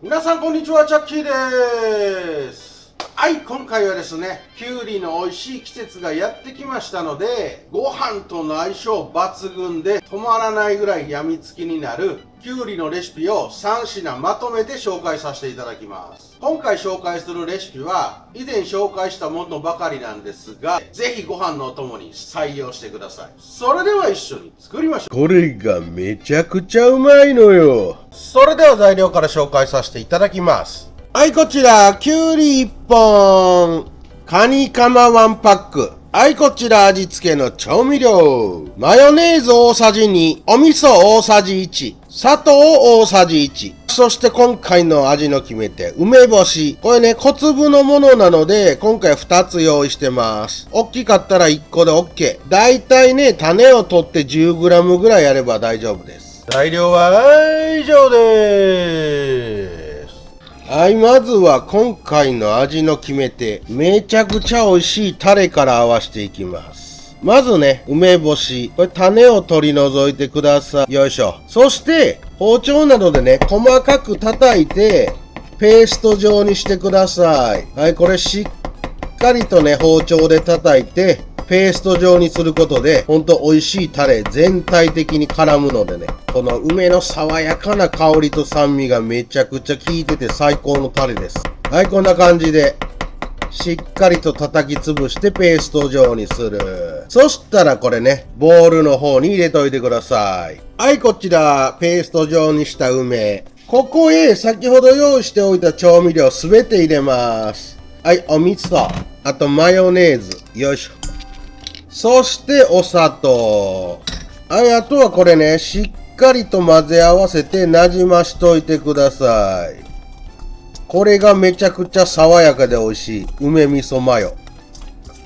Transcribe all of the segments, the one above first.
皆さんこんにちは、チャッキーです。はい、今回はですね、きゅうりの美味しい季節がやってきましたので、ご飯との相性抜群で止まらないぐらい病みつきになるきゅうりのレシピを3品まとめて紹介させていただきます。今回紹介するレシピは以前紹介したものばかりなんですが、ぜひご飯のお供に採用してください。それでは一緒に作りましょう。これがめちゃくちゃうまいのよ。それでは材料から紹介させていただきます。はい、こちら、きゅうり1本、カニカマ1パック。はい、こちら味付けの調味料。マヨネーズ大さじ2、お味噌大さじ1、砂糖大さじ1。そして今回の味の決め手、梅干し。これね、小粒のものなので、今回2つ用意してます。大きかったら1個で OK。だいたいね、種を取って 10g ぐらいやれば大丈夫です。材料は以上です。はい、まずは今回の味の決め手、めちゃくちゃ美味しいタレから合わせていきます。まずね、梅干し。これ種を取り除いてください。よいしょ。そして、包丁などでね、細かく叩いて、ペースト状にしてください。はい、これしっかりとね、包丁で叩いて、ペースト状にすることで、ほんと美味しいタレ全体的に絡むのでね、この梅の爽やかな香りと酸味がめちゃくちゃ効いてて最高のタレです。はい、こんな感じで、しっかりと叩き潰してペースト状にする。そしたらこれね、ボウルの方に入れといてください。はい、こちら、ペースト状にした梅。ここへ先ほど用意しておいた調味料すべて入れます。はい、お味噌。あとマヨネーズ。よいしょ。そしてお砂糖。はい、あとはこれね、しっかりと混ぜ合わせてなじましといてください。これがめちゃくちゃ爽やかで美味しい梅味噌マヨ。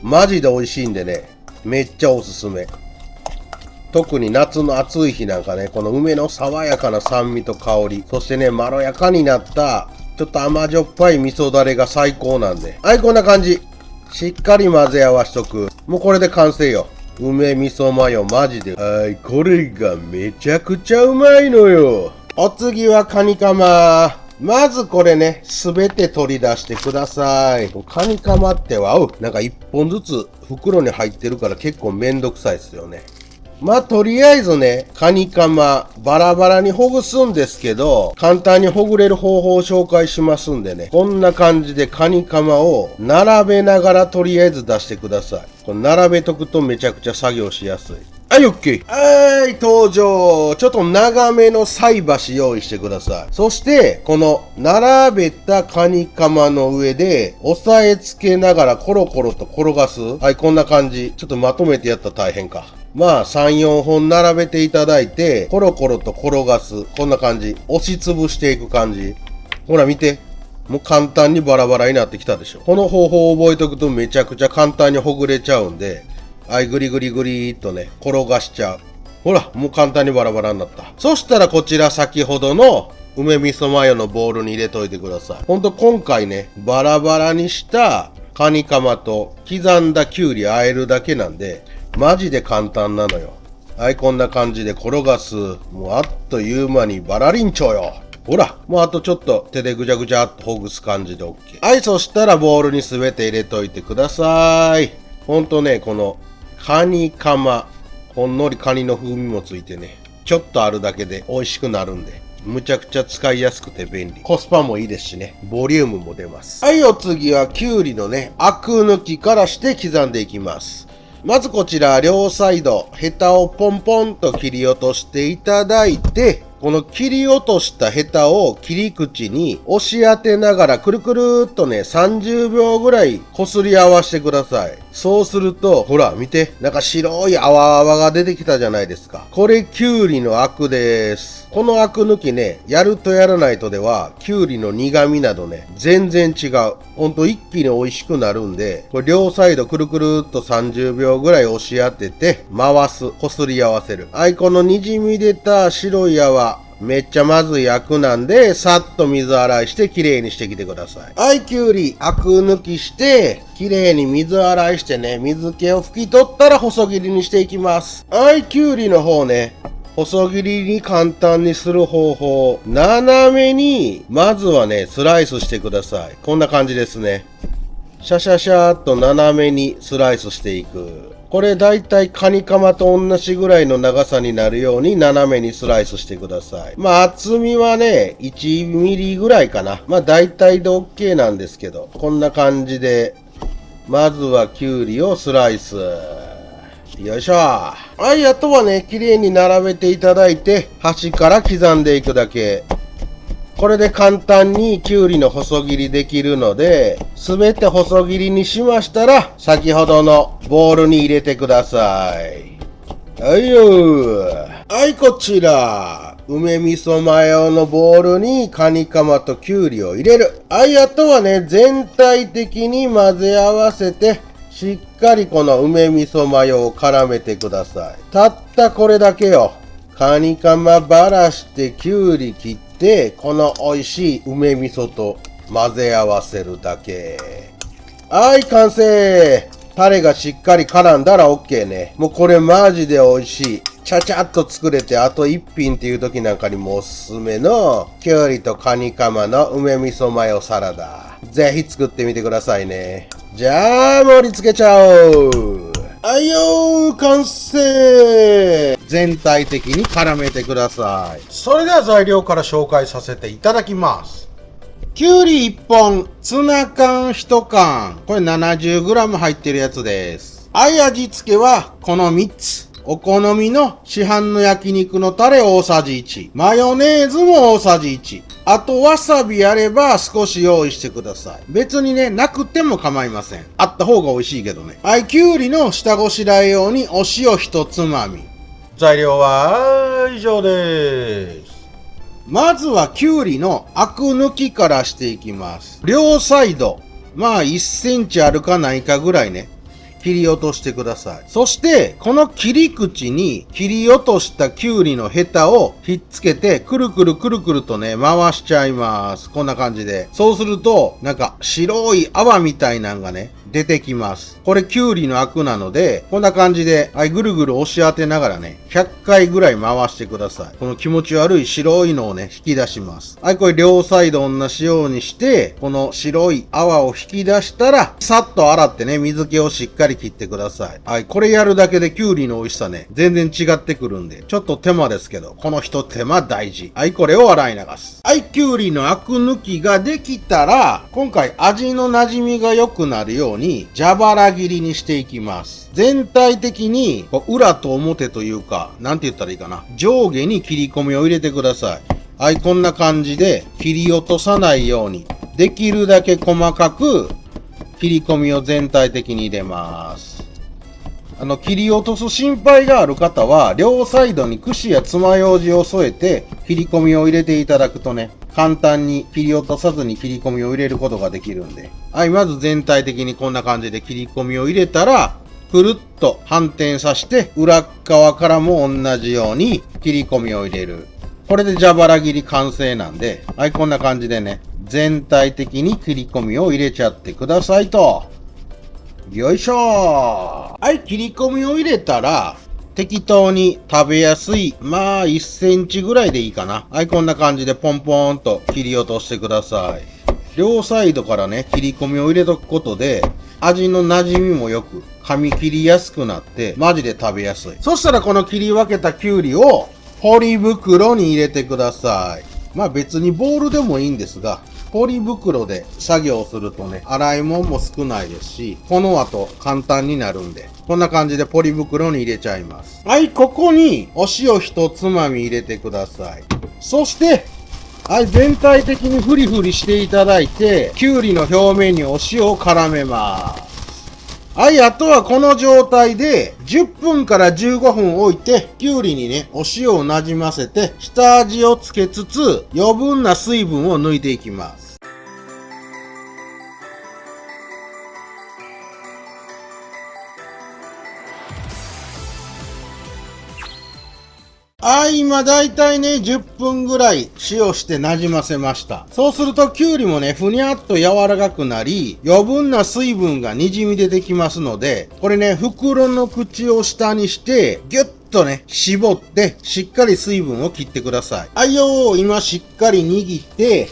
マジで美味しいんでね、めっちゃおすすめ。特に夏の暑い日なんかね、この梅の爽やかな酸味と香り、そしてね、まろやかになったちょっと甘じょっぱい味噌だれが最高なんで。はい、こんな感じ。しっかり混ぜ合わしとく。もうこれで完成よ。梅味噌マヨマジで。はい、これがめちゃくちゃうまいのよ。お次はカニカマ。まずこれね、すべて取り出してください。カニカマっては、なんか1本ずつ袋に入ってるから結構めんどくさいですよね。まあ、とりあえずね、カニカマ、バラバラにほぐすんですけど、簡単にほぐれる方法を紹介しますんでね、こんな感じでカニカマを並べながらとりあえず出してください。これ並べとくとめちゃくちゃ作業しやすい。はい、オッケー。はい、登場。ちょっと長めの菜箸用意してください。そして、この並べたカニカマの上で、押さえつけながらコロコロと転がす。はい、こんな感じ。ちょっとまとめてやったら大変か。まあ、3、4本並べていただいて、コロコロと転がす。こんな感じ。押しつぶしていく感じ。ほら見て。もう簡単にバラバラになってきたでしょ。この方法を覚えておくとめちゃくちゃ簡単にほぐれちゃうんで、はい、グリグリグリーっとね、転がしちゃう。ほら、もう簡単にバラバラになった。そしたらこちら先ほどの梅味噌マヨのボウルに入れといてください。ほんと今回ね、バラバラにしたカニカマと刻んだきゅうり和えるだけなんで、マジで簡単なのよ。はい、こんな感じで転がす。もうあっという間にバラリンチョよ。ほら、もうあとちょっと手でぐちゃぐちゃっとほぐす感じで OK。はい、そしたらボウルにすべて入れといてください。ほんとね、このカニカマ、ほんのりカニの風味もついてね、ちょっとあるだけで美味しくなるんで、むちゃくちゃ使いやすくて便利。コスパもいいですしね、ボリュームも出ます。はい、お次はきゅうりのね、アク抜きからして刻んでいきます。まずこちら、両サイド、ヘタをポンポンと切り落としていただいて、この切り落としたヘタを切り口に押し当てながらくるくるっとね、30秒ぐらいこすり合わせてください。そうすると、ほら、見て。なんか白い泡々が出てきたじゃないですか。これ、きゅうりのアクです。このアク抜きね、やるとやらないとでは、きゅうりの苦味などね、全然違う。ほんと一気に美味しくなるんで、これ両サイドくるくるっと30秒ぐらい押し当てて、回す。こすり合わせる。はい、この滲み出た白い泡。めっちゃまずいアクなんで、さっと水洗いしてきれいにしてきてください。はい、きゅうり、アク抜きして、きれいに水洗いしてね、水気を拭き取ったら細切りにしていきます。はい、きゅうりの方ね、細切りに簡単にする方法。斜めに、まずはね、スライスしてください。こんな感じですね。シャシャシャーっと斜めにスライスしていく。これだいたいカニカマと同じぐらいの長さになるように斜めにスライスしてください。まあ厚みはね、1ミリぐらいかな。まあだいたいで OK なんですけど、こんな感じで、まずはきゅうりをスライス。よいしょ。はい、あとはね、綺麗に並べていただいて、端から刻んでいくだけ。これで簡単にきゅうりの細切りできるので、すべて細切りにしましたら、先ほどのボウルに入れてください。はいよ。はい、こちら。梅味噌マヨのボウルにカニカマときゅうりを入れる。はい、あとはね、全体的に混ぜ合わせて、しっかりこの梅味噌マヨを絡めてください。たったこれだけよ。カニカマばらしてきゅうり切って、この美味しい梅味噌と混ぜ合わせるだけ。はい、完成。タレがしっかり絡んだら OK ね。もうこれマジで美味しい。ちゃちゃっと作れてあと一品っていう時なんかにもおすすめのきゅうりとカニカマの梅味噌マヨサラダ。ぜひ作ってみてくださいね。じゃあ盛り付けちゃおう。はいよー、完成。全体的に絡めてください。それでは材料から紹介させていただきます。きゅうり1本、ツナ缶1缶。これ 70g 入ってるやつです。はい、味付けはこの3つ。お好みの市販の焼肉のタレ大さじ1。マヨネーズも大さじ1。あとわさびあれば少し用意してください。別にね、なくても構いません。あった方が美味しいけどね。はい、きゅうりの下ごしらえ用にお塩1つまみ。材料は以上です。まずはきゅうりのアク抜きからしていきます。両サイド、まあ1センチあるかないかぐらいね。切り落としてください。そして、この切り口に切り落としたきゅうりのヘタをひっつけて、くるくるくるくるとね、回しちゃいます。こんな感じで。そうすると、なんか白い泡みたいなんがね、出てきます。これきゅうりのアクなので、こんな感じで、はい、ぐるぐる押し当てながらね、100回ぐらい回してください。この気持ち悪い白いのをね、引き出します。はい、これ両サイド同じようにして、この白い泡を引き出したら、さっと洗ってね、水気をしっかり切ってください。はい、これやるだけできゅうりの美味しさね、全然違ってくるんで、ちょっと手間ですけど、この一手間大事。はい、これを洗い流す。はい、きゅうりのアク抜きができたら、今回味の馴染みが良くなるように、蛇腹切りにしていきます。全体的に、裏と表というか、なんて言ったらいいかな。上下に切り込みを入れてください。はい、こんな感じで、切り落とさないように、できるだけ細かく、切り込みを全体的に入れます。切り落とす心配がある方は、両サイドに串や爪楊枝を添えて、切り込みを入れていただくとね、簡単に切り落とさずに切り込みを入れることができるんで。はい、まず全体的にこんな感じで切り込みを入れたら、くるっと反転させて、裏側からも同じように切り込みを入れる。これで蛇腹切り完成なんで、はい、こんな感じでね、全体的に切り込みを入れちゃってくださいと。よいしょー。はい、切り込みを入れたら、適当に食べやすい、まあ1センチぐらいでいいかな。はい、こんな感じでポンポンと切り落としてください。両サイドからね、切り込みを入れとくことで、味の馴染みもよく、噛み切りやすくなって、マジで食べやすい。そしたらこの切り分けたきゅうりを、ポリ袋に入れてください。まあ別にボウルでもいいんですが、ポリ袋で作業するとね、洗い物も少ないですし、この後簡単になるんで、こんな感じでポリ袋に入れちゃいます。はい、ここにお塩一つまみ入れてください。そして、はい、全体的にフリフリしていただいて、きゅうりの表面にお塩を絡めます。はい、あとはこの状態で10分から15分置いて、きゅうりにね、お塩をなじませて、下味をつけつつ、余分な水分を抜いていきます。はい、今だいたいね、10分ぐらい塩してなじませました。そうすると、きゅうりもね、ふにゃっと柔らかくなり、余分な水分がにじみ出てきますので、これね、袋の口を下にして、ギュッとね、絞って、しっかり水分を切ってください。はいよー、今しっかり握って、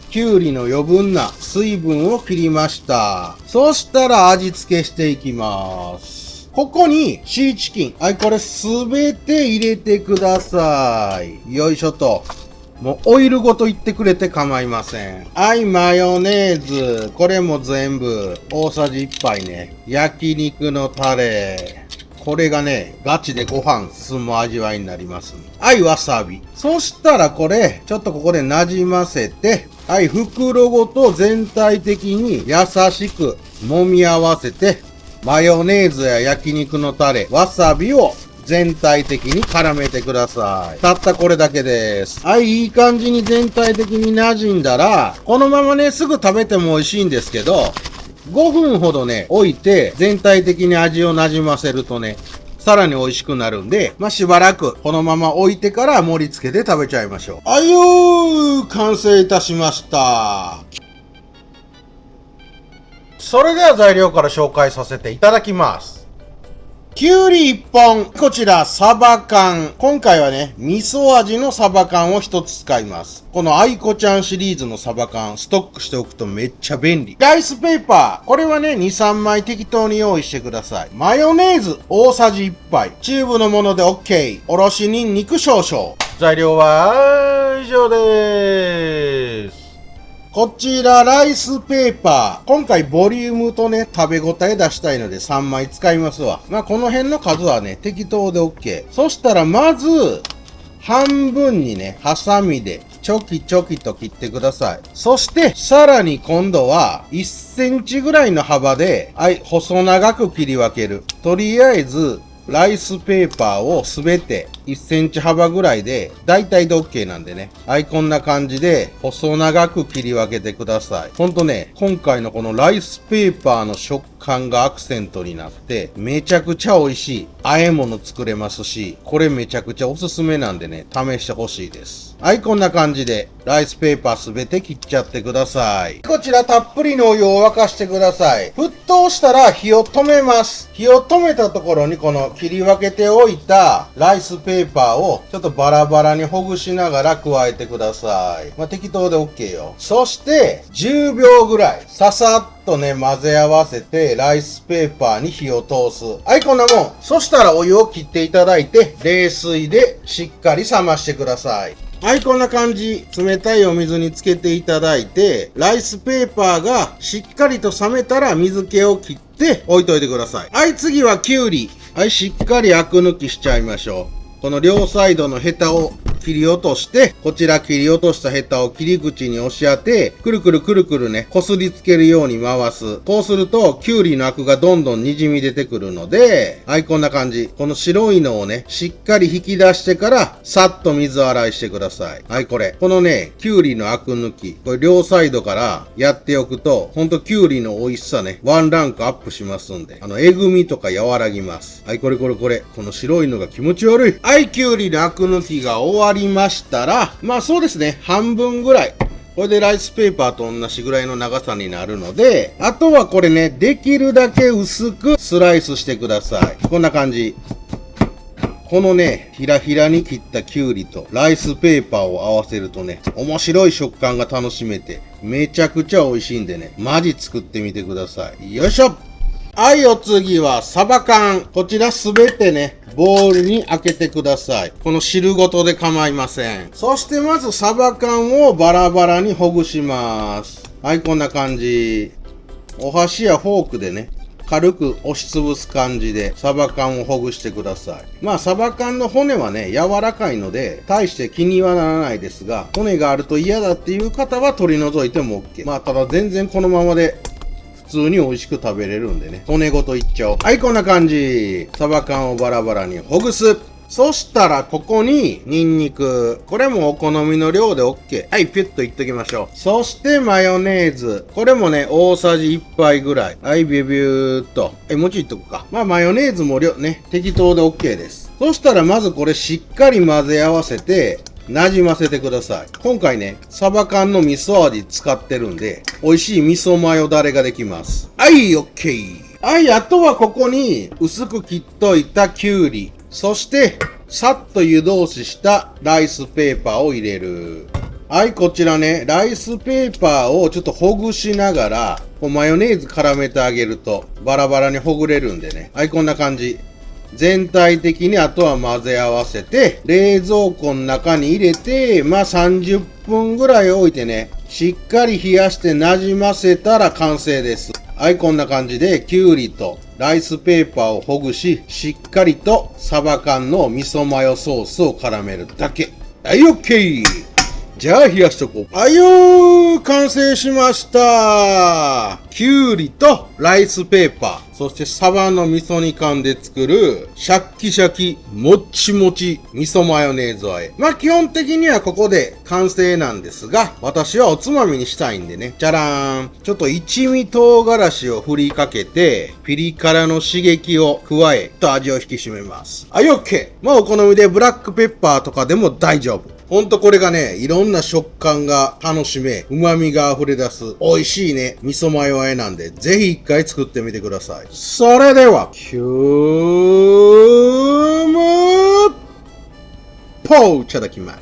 きゅうりの余分な水分を切りました。そしたら味付けしていきます。ここにシーチキン。はい、これすべて入れてください。よいしょと。もうオイルごといってくれて構いません。はい、マヨネーズ。これも全部大さじ1杯ね。焼肉のタレ。これがね、ガチでご飯進む味わいになります。はい、わさび。そしたらこれ、ちょっとここで馴染ませて、はい、袋ごと全体的に優しく揉み合わせて、マヨネーズや焼肉のタレ、わさびを全体的に絡めてください。たったこれだけです。はい、いい感じに全体的に馴染んだら、このままね、すぐ食べても美味しいんですけど、5分ほどね、置いて、全体的に味を馴染ませるとね、さらに美味しくなるんで、しばらくこのまま置いてから盛り付けて食べちゃいましょう。あよー、完成いたしました。それでは材料から紹介させていただきます。きゅうり1本。こちら、サバ缶。今回はね、味噌味のサバ缶を1つ使います。このアイコちゃんシリーズのサバ缶、ストックしておくとめっちゃ便利。ライスペーパー。これはね、2、3枚適当に用意してください。マヨネーズ、大さじ1杯。チューブのもので OK。おろしニンニク少々。材料は以上です。こちら、ライスペーパー。今回、ボリュームとね、食べ応え出したいので3枚使いますわ。この辺の数はね、適当で OK。そしたら、まず、半分にね、ハサミで、チョキチョキと切ってください。そして、さらに今度は、1センチぐらいの幅で、はい、細長く切り分ける。とりあえず、ライスペーパーをすべて1センチ幅ぐらいで、だいたいで OK なんでね。はい、こんな感じで細長く切り分けてください。ほんとね、今回のこのライスペーパーの食感がアクセントになって、めちゃくちゃ美味しい。和え物作れますし、これめちゃくちゃおすすめなんでね、試してほしいです。はい、こんな感じで、ライスペーパーすべて切っちゃってください。こちらたっぷりのお湯を沸かしてください。沸騰したら火を止めます。火を止めたところにこの切り分けておいたライスペーパーをちょっとバラバラにほぐしながら加えてください。適当で OK よ。そして、10秒ぐらい、ささっとね、混ぜ合わせて、ライスペーパーに火を通す。はい、こんなもん。そしたらお湯を切っていただいて、冷水でしっかり冷ましてください。はい、こんな感じ。冷たいお水につけていただいて、ライスペーパーがしっかりと冷めたら水気を切って置いといてください。はい、次はきゅうり。はい、しっかりアク抜きしちゃいましょう。この両サイドのヘタを切り落として、こちら切り落としたヘタを切り口に押し当て、くるくるくるくるね、こすりつけるように回す。こうすると、きゅうりのアクがどんどん滲み出てくるので、はい、こんな感じ。この白いのをね、しっかり引き出してから、さっと水洗いしてください。はい、これ。このね、きゅうりのアク抜き。これ両サイドからやっておくと、ほんときゅうりの美味しさね、ワンランクアップしますんで、えぐみとか和らぎます。はい、これ。この白いのが気持ち悪い。はい、きゅうりのアク抜きが終わりましたら、そうですね、半分ぐらい。これでライスペーパーと同じぐらいの長さになるので、あとはこれね、できるだけ薄くスライスしてください。こんな感じ。このね、ひらひらに切ったきゅうりとライスペーパーを合わせるとね、面白い食感が楽しめて、めちゃくちゃ美味しいんでね、マジ作ってみてください。よいしょ。はい、お次はサバ缶。こちらすべてね、ボウルに開けてください。この汁ごとで構いません。そしてまずサバ缶をバラバラにほぐします。はい、こんな感じ。お箸やフォークでね、軽く押しつぶす感じでサバ缶をほぐしてください。サバ缶の骨はね、柔らかいので、大して気にはならないですが、骨があると嫌だっていう方は取り除いても OK。ただ全然このままで、普通に美味しく食べれるんでね。骨ごといっちゃおう。はい、こんな感じ。サバ缶をバラバラにほぐす。そしたら、ここに、ニンニク。これもお好みの量で OK。はい、ピュッといっときましょう。そして、マヨネーズ。これもね、大さじ1杯ぐらい。はい、ビュビューっと。もうちょいいっとくか。マヨネーズもね、適当で OK です。そしたら、まずこれしっかり混ぜ合わせて、馴染ませてください。今回ね、サバ缶の味噌味使ってるんで、美味しい味噌マヨダレができます。はい、OK。はい、あとはここに薄く切っといたきゅうり。そして、さっと湯通ししたライスペーパーを入れる。はい、こちらね、ライスペーパーをちょっとほぐしながら、マヨネーズ絡めてあげると、バラバラにほぐれるんでね。はい、こんな感じ。全体的にあとは混ぜ合わせて、冷蔵庫の中に入れて、30分ぐらい置いてね、しっかり冷やして馴染ませたら完成です。はい、こんな感じで、きゅうりとライスペーパーをほぐし、しっかりとサバ缶の味噌マヨソースを絡めるだけ。はい、OK! じゃあ冷やしとこう。はいよー、完成しました。きゅうりとライスペーパー、そしてサバの味噌煮缶で作るシャッキシャキ、もっちもち味噌マヨネーズ和え。基本的にはここで完成なんですが、私はおつまみにしたいんでね。じゃらーん。ちょっと一味唐辛子を振りかけて、ピリ辛の刺激を加え、と味を引き締めます。はい、OK! お好みでブラックペッパーとかでも大丈夫。ほんとこれがね、いろんな食感が楽しめ、旨味が溢れ出す、美味しいね、味噌マヨ和えなんで、ぜひ一回作ってみてください。それでは、キュームポーいただきます。